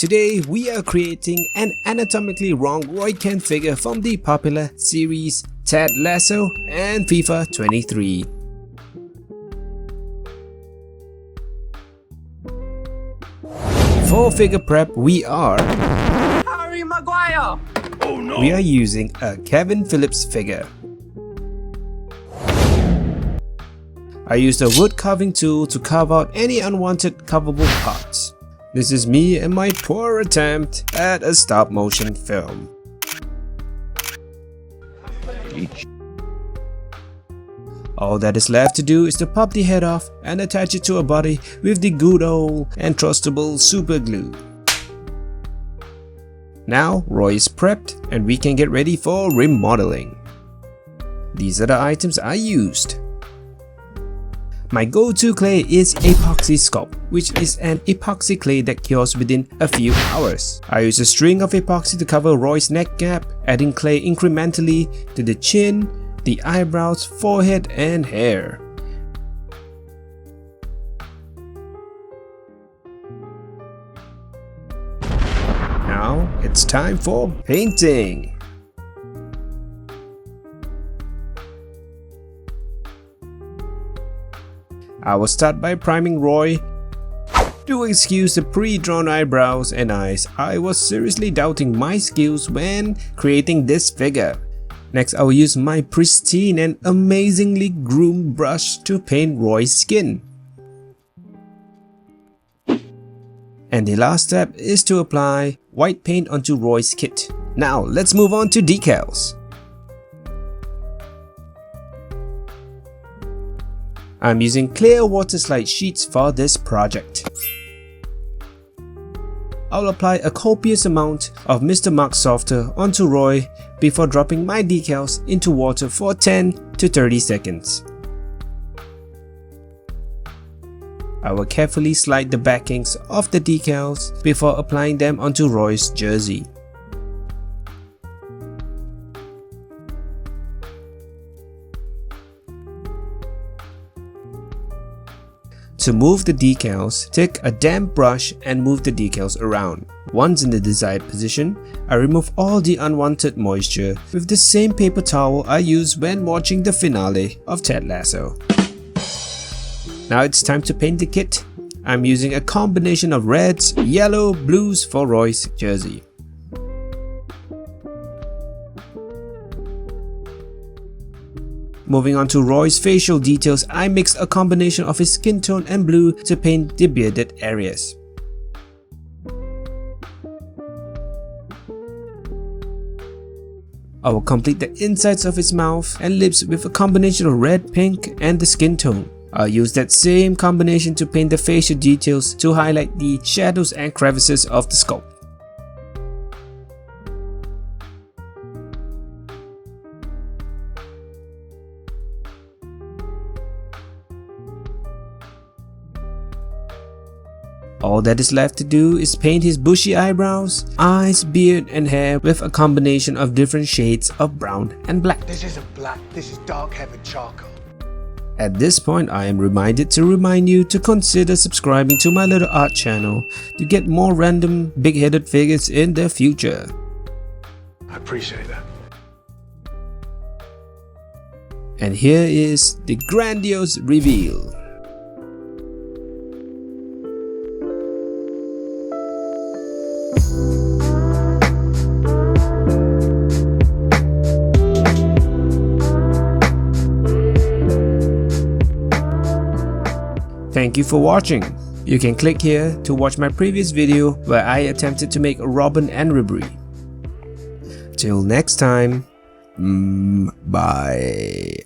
Today we are creating an anatomically wrong Roy Kent figure from the popular series Ted Lasso and FIFA 23. For figure prep we are Harry Maguire! Oh no! We are using a Kevin Phillips figure. I used a wood carving tool to carve out any unwanted carvable parts. This is me and my poor attempt at a stop motion film. All that is left to do is to pop the head off and attach it to a body with the good old and trustable super glue. Now Roy is prepped and we can get ready for remodeling. These are the items I used. My go-to clay is epoxy sculpt, which is an epoxy clay that cures within a few hours. I use a string of epoxy to cover Roy's neck gap, adding clay incrementally to the chin, the eyebrows, forehead and hair. Now it's time for painting. I will start by priming Roy. Do excuse the pre-drawn eyebrows and eyes, I was seriously doubting my skills when creating this figure. Next I will use my pristine and amazingly groomed brush to paint Roy's skin. And the last step is to apply white paint onto Roy's kit. Now let's move on to decals. I'm using clear water slide sheets for this project. I'll apply a copious amount of Mr. Mark Softer onto Roy before dropping my decals into water for 10 to 30 seconds. I will carefully slide the backings of the decals before applying them onto Roy's jersey. To move the decals, take a damp brush and move the decals around. Once in the desired position, I remove all the unwanted moisture with the same paper towel I used when watching the finale of Ted Lasso. Now it's time to paint the kit. I'm using a combination of reds, yellow, blues for Roy's jersey. Moving on to Roy's facial details, I mix a combination of his skin tone and blue to paint the bearded areas. I will complete the insides of his mouth and lips with a combination of red, pink and the skin tone. I'll use that same combination to paint the facial details to highlight the shadows and crevices of the sculpt. All that is left to do is paint his bushy eyebrows, eyes, beard and hair with a combination of different shades of brown and black. This isn't black, this is dark heaven charcoal. At this point, I am reminded to remind you to consider subscribing to my little art channel to get more random big-headed figures in the future. I appreciate that. And here is the grandiose reveal. Thank you for watching. You can click here to watch my previous video where I attempted to make a Robin and Ribery. Till next time, bye.